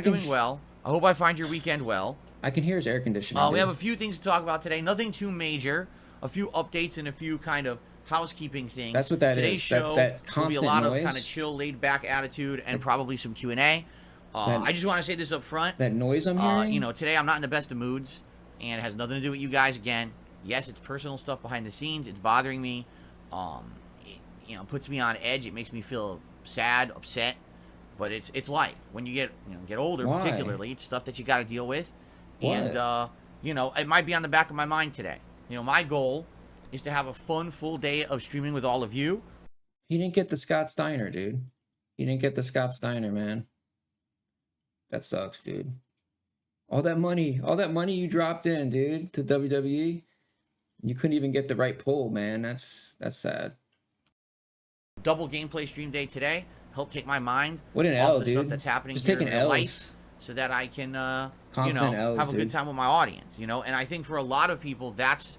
you're doing well. I hope I find your weekend well. I can hear his air conditioning. We have a few things to talk about today. Nothing too major. A few updates and a few kind of housekeeping things. That's what that Today's is. show that will be a lot noise. of kind of chill, laid-back attitude and probably some Q&A. I just want to say this up front. That noise I'm hearing? You know, today I'm not in the best of moods, and it has nothing to do with you guys again. Yes, it's personal stuff behind the scenes. It's bothering me. It puts me on edge. It makes me feel sad, upset. But it's life. When you get older, Why? particularly, it's stuff that you got to deal with. What? And it might be on the back of my mind today. My goal is to have a fun, full day of streaming with all of you. He didn't get the Scott Steiner, dude. He didn't get the Scott Steiner, man. That sucks, dude. All that money you dropped in, dude, to WWE, you couldn't even get the right pull, man. That's sad. Double gameplay stream day today. Help take my mind What an off L, the dude. stuff that's happening Just here taking in real L's. life, so that I can, Constant L's, have a good dude. time with my audience. And I think for a lot of people, that's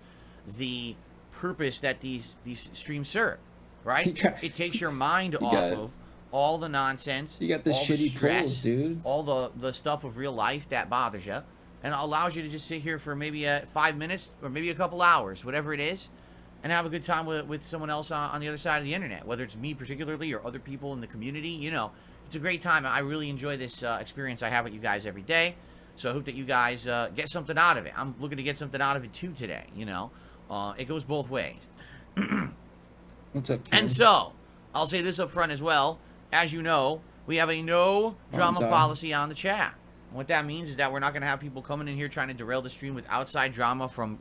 the purpose that these streams serve, right? It takes your mind off of all the nonsense, You got the all shitty the stress, pulls, dude. all the stuff of real life that bothers you, and allows you to just sit here for maybe 5 minutes or maybe a couple hours, whatever it is, and have a good time with someone else on the other side of the internet, whether it's me particularly or other people in the community. It's a great time. I really enjoy this experience I have with you guys every day. So I hope that you guys get something out of it. I'm looking to get something out of it too today. It goes both ways. What's up, Ken? And so I'll say this up front as well. As you know, we have a no drama policy on the chat. And what that means is that we're not going to have people coming in here trying to derail the stream with outside drama from,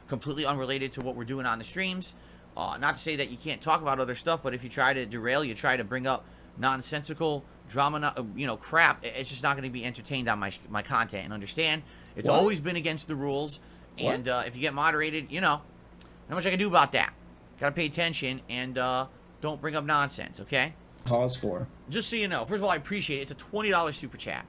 completely unrelated to what we're doing on the streams. Not to say that you can't talk about other stuff, but if you try to derail, you try to bring up nonsensical drama, crap, it's just not going to be entertained on my content. And understand, it's always been against the rules. What? And if you get moderated, not much I can do about that. Got to pay attention and don't bring up nonsense, okay? Pause for. Just so you know, first of all, I appreciate it. It's a $20 super chat.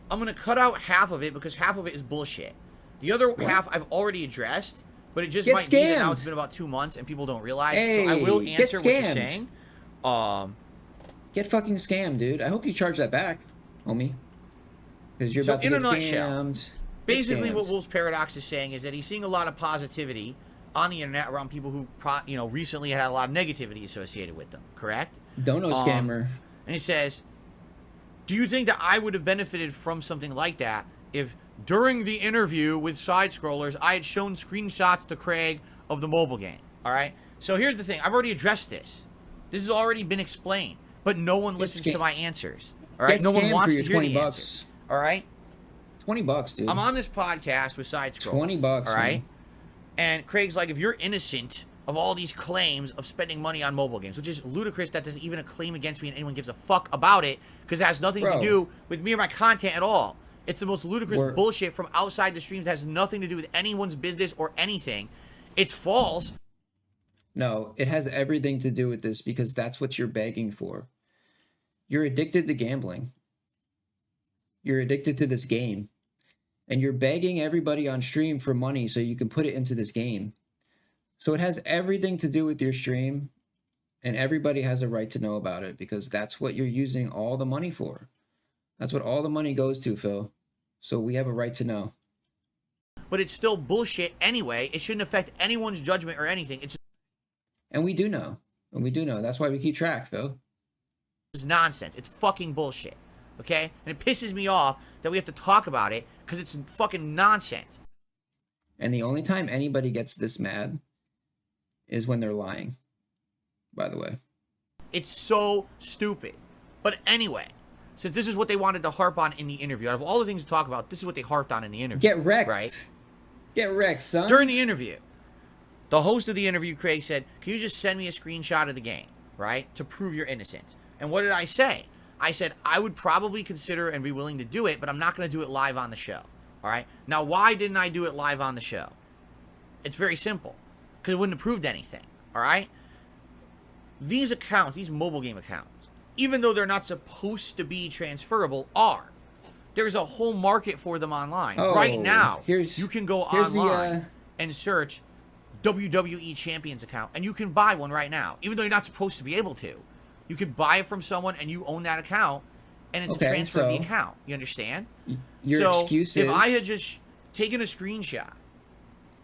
I'm going to cut out half of it because half of it is bullshit. The other half I've already addressed, but it just might be that now it's been about 2 months and people don't realize. Hey, so I will answer what you're scammed. saying. Get fucking scammed, dude. I hope you charge that back, homie. Because you're about to get scammed. Basically, what Wolf's Paradox is saying is that he's seeing a lot of positivity on the internet around people who, recently had a lot of negativity associated with them. Correct? Don't know scammer. And he says, do you think that I would have benefited from something like that if during the interview with Side Scrollers, I had shown screenshots to Craig of the mobile game? All right? So here's the thing. I've already addressed this. This has already been explained. But no one listens to my answers. All right? No one wants to hear the answers. All right? $20, dude. I'm on this podcast with Side Scrollers. $20, all right? man. And Craig's like, if you're innocent of all these claims of spending money on mobile games, which is ludicrous, that doesn't even a claim against me and anyone gives a fuck about it, because it has nothing to do with me or my content at all. It's the most ludicrous bullshit from outside the streams that has nothing to do with anyone's business or anything. It's false. No, it has everything to do with this because that's what you're begging for. You're addicted to gambling. You're addicted to this game. And you're begging everybody on stream for money so you can put it into this game. So it has everything to do with your stream, and everybody has a right to know about it because that's what you're using all the money for. That's what all the money goes to, Phil. So we have a right to know. But it's still bullshit anyway. It shouldn't affect anyone's judgment or anything. And we do know. And we do know. That's why we keep track, Phil. It's nonsense. It's fucking bullshit. Okay? And it pisses me off that we have to talk about it because it's fucking nonsense. And the only time anybody gets this mad is when they're lying, by the way. It's so stupid. But anyway, since this is what they wanted to harp on in the interview, out of all the things to talk about, this is what they harped on in the interview. Get wrecked. Right? Get wrecked, son. During the interview, the host of the interview, Craig, said, can you just send me a screenshot of the game, right, to prove your innocence? And what did I say? I said, I would probably consider and be willing to do it, but I'm not going to do it live on the show. All right? Now, why didn't I do it live on the show? It's very simple. Because it wouldn't have proved anything. All right? These accounts, these mobile game accounts, even though they're not supposed to be transferable, are. There's a whole market for them online. Right now, you can go online and search WWE Champions account, and you can buy one right now, even though you're not supposed to be able to. You can buy it from someone, and you own that account, and it's a Okay, transfer of the so account. You understand? your So excuse if is I had just taken a screenshot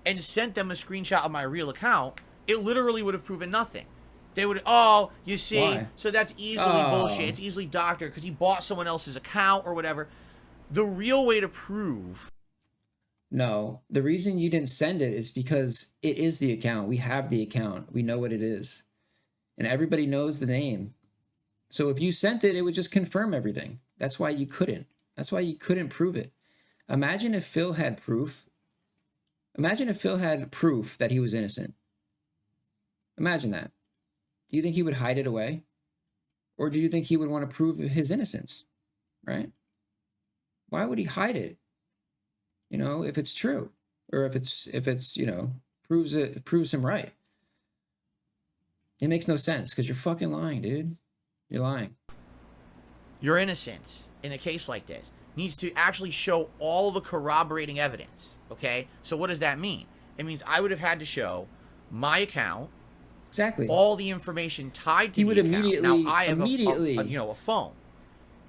and sent them a screenshot of my real account, it literally would have proven nothing. They would, oh, you see, why? so that's easily bullshit. It's easily doctored because he bought someone else's account or whatever. The real way to prove. No, the reason you didn't send it is because it is the account. We have the account. We know what it is. And everybody knows the name. So if you sent it, it would just confirm everything. That's why you couldn't. That's why you couldn't prove it. Imagine if Phil had proof. Imagine if Phil had proof that he was innocent. Imagine that. Do you think he would hide it away? Or do you think he would want to prove his innocence? Right? Why would he hide it? You know, if it's true, or if it's you know, proves him right. It makes no sense because you're fucking lying, dude. You're lying. Your innocence in a case like this needs to actually show all the corroborating evidence. Okay, so what does that mean? It means I would have had to show my account, Exactly. all the information tied to He the would account. immediately- Now I have immediately a phone,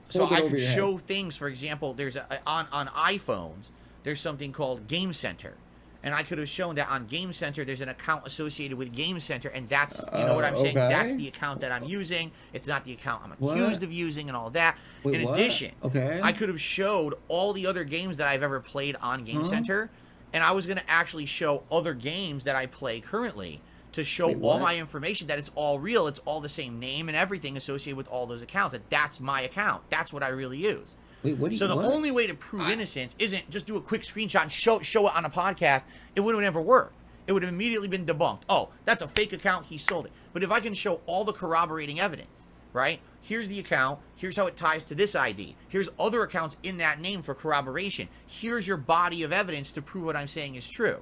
so hold it I over could your show head. things. For example, there's on iPhones, there's something called Game Center, and I could have shown that on Game Center there's an account associated with Game Center, and that's, you know what I'm saying, Okay. that's the account that I'm using. It's not the account I'm What? accused of using and all that. Wait, In what? addition, Okay. I could have showed all the other games that I've ever played on Game Center, and I was going to actually show other games that I play currently to show Wait, all what? my information, that it's all real, it's all the same name and everything associated with all those accounts, that that's my account, that's what I really use. Wait, what do you So the what? only way to prove innocence isn't just do a quick screenshot and show it on a podcast. It would have never worked. It would have immediately been debunked. Oh, that's a fake account, he sold it. But if I can show all the corroborating evidence, right? Here's the account, here's how it ties to this ID, here's other accounts in that name for corroboration, here's your body of evidence to prove what I'm saying is true,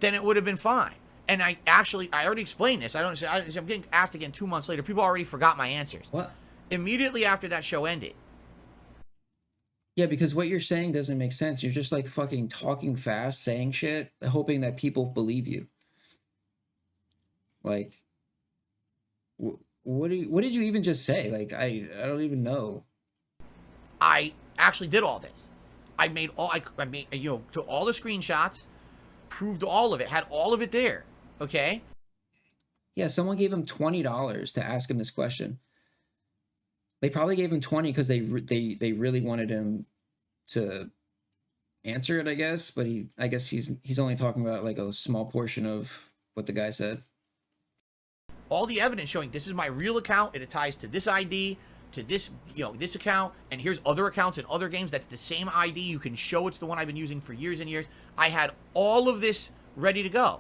then it would have been fine. And I already explained this. I'm getting asked again 2 months later. People already forgot my answers. What? Immediately after that show ended, Yeah, because what you're saying doesn't make sense. You're just like fucking talking fast, saying shit, hoping that people believe you. Like, what did you even just say? Like, I don't even know. I actually did all this. I made you know, took all the screenshots, proved all of it, had all of it there. Okay. Yeah, someone gave him $20 to ask him this question. They probably gave him 20 because they really wanted him to answer it, I guess. But I guess he's only talking about like a small portion of what the guy said. All the evidence showing this is my real account. It ties to this ID, to this, you know, this account, and here's other accounts in other games. That's the same ID. You can show it's the one I've been using for years and years. I had all of this ready to go,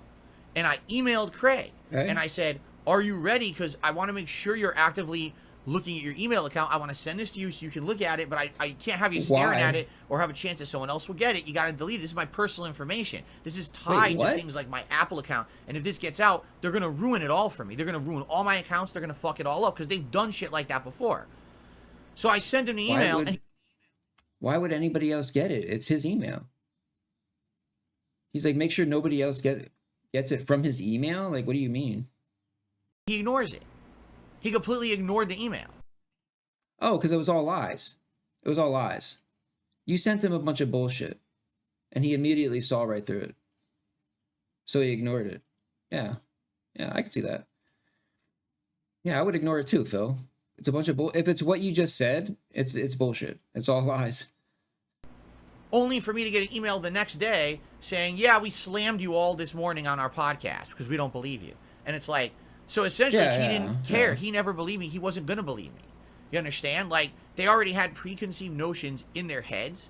and I emailed Craig, Okay. and I said, "Are you ready? Because I want to make sure you're actively looking at your email account. I want to send this to you so you can look at it, but I can't have you staring Why? at it or have a chance that someone else will get it. You got to delete it. This is my personal information. This is tied to what? things like my Apple account, and if this gets out, they're going to ruin it all for me. They're going to ruin all my accounts. They're going to fuck it all up because they've done shit like that before." So I sent him the email, and Why would anybody else get it? It's his email. He's like, make sure nobody else gets it from his email? Like, what do you mean? he ignores it. He completely ignored the email. Oh, because it was all lies. It was all lies. You sent him a bunch of bullshit, and he immediately saw right through it. So he ignored it. Yeah. Yeah, I can see that. Yeah, I would ignore it too, Phil. It's a bunch of bull. If it's what you just said, it's bullshit. It's all lies. Only for me to get an email the next day saying, "Yeah, we slammed you all this morning on our podcast because we don't believe you." And it's like, so essentially he didn't care. Yeah. He never believed me. He wasn't going to believe me. You understand? Like, they already had preconceived notions in their heads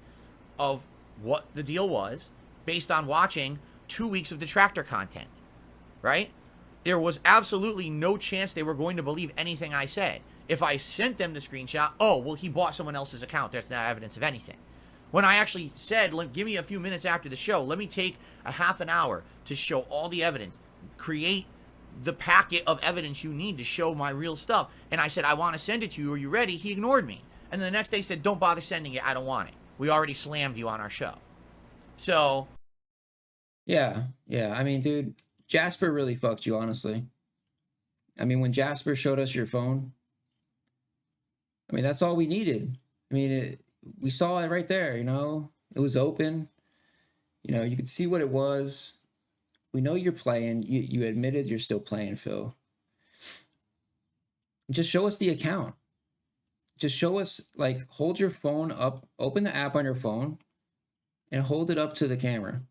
of what the deal was based on watching 2 weeks of detractor content, right? There was absolutely no chance they were going to believe anything I said. If I sent them the screenshot, oh, well, he bought someone else's account. That's not evidence of anything. When I actually said, give me a few minutes after the show, let me take a half an hour to show all the evidence, create the packet of evidence you need to show my real stuff. And I said, I want to send it to you. Are you ready? He ignored me. And then the next day said, don't bother sending it. I don't want it. We already slammed you on our show. So. Yeah. I mean, dude, Jasper really fucked you, honestly. I mean, when Jasper showed us your phone, I mean, that's all we needed. I mean, we saw it right there, It was open. You could see what it was. We know you're playing. You admitted you're still playing, Phil. Just show us the account. Just show us, like, hold your phone up, open the app on your phone, and hold it up to the camera.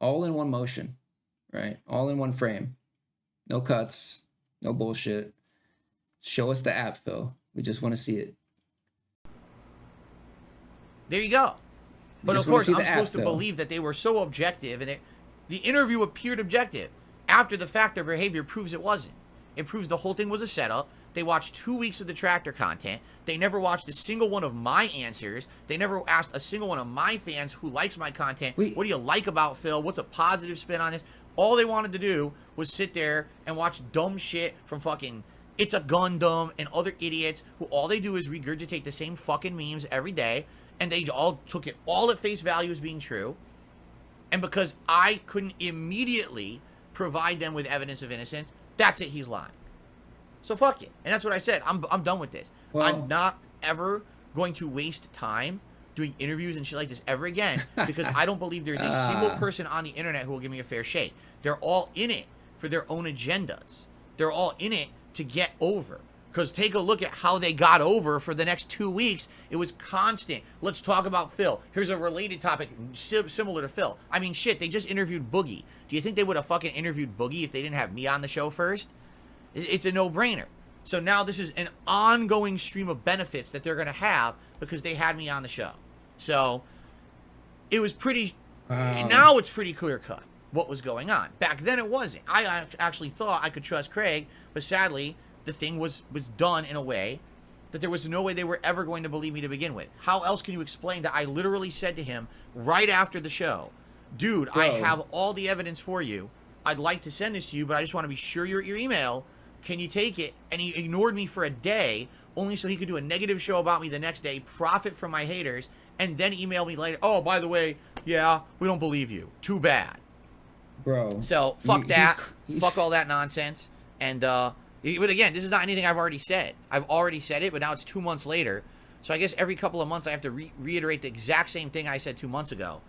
All in one motion, right? All in one frame. No cuts, no bullshit. Show us the app, Phil. We just want to see it. There you go. But of course, I'm supposed to believe that they were so objective, and the interview appeared objective. After the fact, their behavior proves it wasn't. It proves the whole thing was a setup. They watched 2 weeks of the Tractor content. They never watched a single one of my answers. They never asked a single one of my fans who likes my content, what do you like about Phil? What's a positive spin on this? All they wanted to do was sit there and watch dumb shit from fucking It's a Gundam and other idiots who all they do is regurgitate the same fucking memes every day, and they all took it all at face value as being true. And because I couldn't immediately provide them with evidence of innocence, that's it, he's lying. So fuck it. And that's what I said. I'm done with this. Well, I'm not ever going to waste time doing interviews and shit like this ever again, because I don't believe there's a single person on the internet who will give me a fair shake. They're all in it for their own agendas. They're all in it to get over. Because take a look at how they got over for the next 2 weeks. It was constant. Let's talk about Phil. Here's a related topic similar to Phil. I mean, shit, they just interviewed Boogie. Do you think they would have fucking interviewed Boogie if they didn't have me on the show first? It's a no-brainer. So now this is an ongoing stream of benefits that they're going to have because they had me on the show. So it was pretty... now it's pretty clear-cut what was going on. Back then it wasn't. I actually thought I could trust Craig, but sadly... the thing was done in a way that there was no way they were ever going to believe me to begin with. How else can you explain that I literally said to him right after the show, dude, I have all the evidence for you. I'd like to send this to you, but I just want to be sure you're at your email. Can you take it? And he ignored me for a day, only so he could do a negative show about me the next day, profit from my haters, and then email me later, oh, by the way, yeah, we don't believe you. Too bad. Bro. So, fuck that. Fuck all that nonsense. And, but again, this is not anything I've already said. I've already said it, but now it's 2 months later. So I guess every couple of months I have to reiterate the exact same thing I said 2 months ago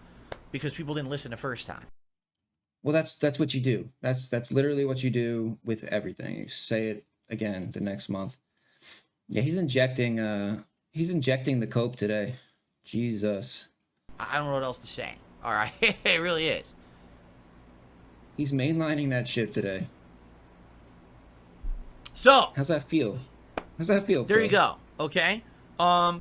because people didn't listen the first time. Well, that's what you do. That's literally what you do with everything. You say it again the next month. Yeah, he's injecting the cope today. Jesus. I don't know what else to say. All right, it really is. He's mainlining that shit today. So how's that feel? How's that feel? There Phil? you go. Okay. I'm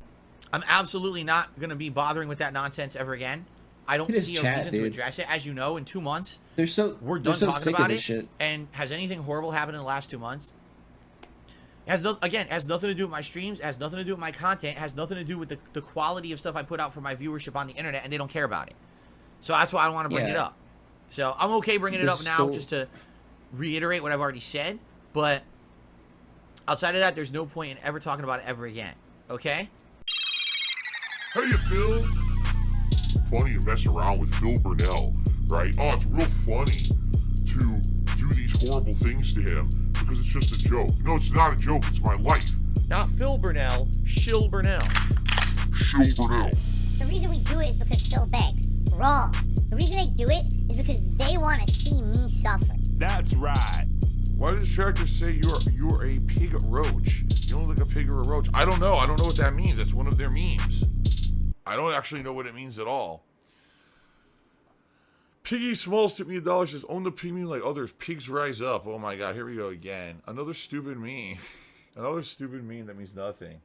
absolutely not gonna be bothering with that nonsense ever again. I don't see a reason to address it. As you know, in 2 months, we're done talking about it. Shit. And has anything horrible happened in the last 2 months? It has nothing to do with my streams. It has nothing to do with my content. It has nothing to do with the quality of stuff I put out for my viewership on the internet, and they don't care about it. So that's why I don't want to bring it up. So I'm okay bringing it up now just to reiterate what I've already said. But outside of that, there's no point in ever talking about it ever again. Okay? How you feel? Funny to mess around with Phil Burnell, right? Oh, it's real funny to do these horrible things to him because it's just a joke. No, it's not a joke. It's my life. Not Phil Burnell, Shill Burnell. Shill Burnell. The reason we do it is because Phil begs. Wrong. The reason they do it is because they want to see me suffer. That's right. Why does Tractor say you're a pig roach? You don't look like a pig or a roach. I don't know. I don't know what that means. That's one of their memes. I don't actually know what it means at all. Piggy Smalls took me $1. Says, own the premium like others. Pigs rise up. Oh my god, here we go again. Another stupid meme. Another stupid meme that means nothing.